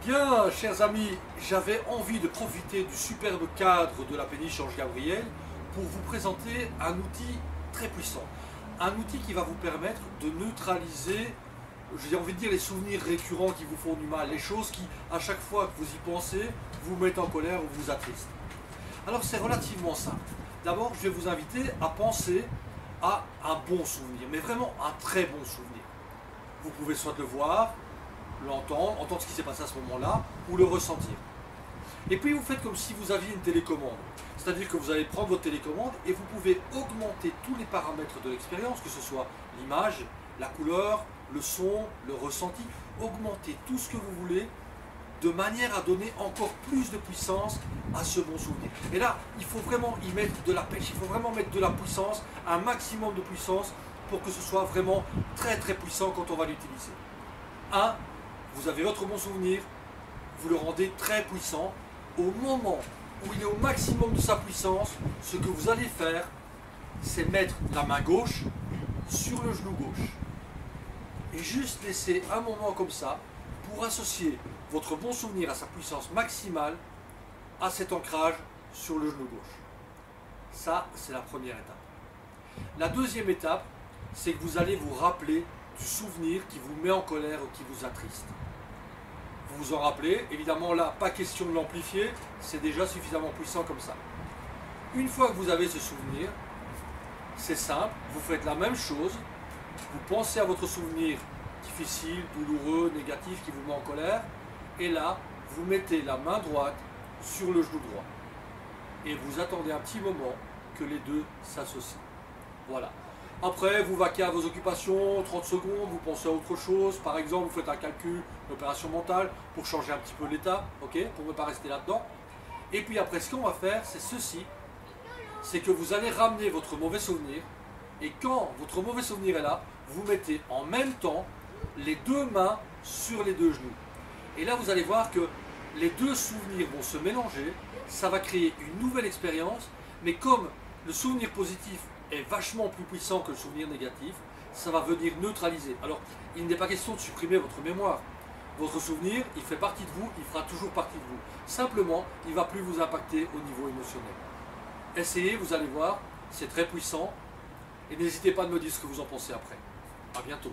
Bien, chers amis, j'avais envie de profiter du superbe cadre de la péniche Ange Gabriel pour vous présenter un outil très puissant. Un outil qui va vous permettre de neutraliser, j'ai envie de dire, les souvenirs récurrents qui vous font du mal, les choses qui, à chaque fois que vous y pensez, vous mettent en colère ou vous attristent. Alors c'est relativement simple. D'abord, je vais vous inviter à penser à un bon souvenir, mais vraiment un très bon souvenir. Vous pouvez soit le voir, entendre ce qui s'est passé à ce moment-là, ou le ressentir. Et puis vous faites comme si vous aviez une télécommande. C'est-à-dire que vous allez prendre votre télécommande et vous pouvez augmenter tous les paramètres de l'expérience, que ce soit l'image, la couleur, le son, le ressenti, augmenter tout ce que vous voulez de manière à donner encore plus de puissance à ce bon souvenir. Et là, il faut vraiment y mettre de la pêche, il faut vraiment mettre de la puissance, un maximum de puissance pour que ce soit vraiment très très puissant quand on va l'utiliser. 1. Vous avez votre bon souvenir, vous le rendez très puissant. Au moment où il est au maximum de sa puissance, ce que vous allez faire, c'est mettre la main gauche sur le genou gauche. Et juste laisser un moment comme ça pour associer votre bon souvenir à sa puissance maximale à cet ancrage sur le genou gauche. Ça, c'est la première étape. La deuxième étape, c'est que vous allez vous rappeler du souvenir qui vous met en colère ou qui vous attriste. Vous vous en rappelez, évidemment là, pas question de l'amplifier, c'est déjà suffisamment puissant comme ça. Une fois que vous avez ce souvenir, c'est simple, vous faites la même chose, vous pensez à votre souvenir difficile, douloureux, négatif qui vous met en colère, et là, vous mettez la main droite sur le genou droit. Et vous attendez un petit moment que les deux s'associent. Voilà. Après, vous vaquez à vos occupations, 30 secondes, vous pensez à autre chose. Par exemple, vous faites un calcul, une opération mentale pour changer un petit peu l'état, ok, pour ne pas rester là-dedans. Et puis après, ce qu'on va faire, c'est ceci. C'est que vous allez ramener votre mauvais souvenir. Et quand votre mauvais souvenir est là, vous mettez en même temps les deux mains sur les deux genoux. Et là, vous allez voir que les deux souvenirs vont se mélanger. Ça va créer une nouvelle expérience. Mais comme le souvenir positif est vachement plus puissant que le souvenir négatif, ça va venir neutraliser. Alors, il n'est pas question de supprimer votre mémoire. Votre souvenir, il fait partie de vous, il fera toujours partie de vous. Simplement, il ne va plus vous impacter au niveau émotionnel. Essayez, vous allez voir, c'est très puissant. Et n'hésitez pas à me dire ce que vous en pensez après. À bientôt.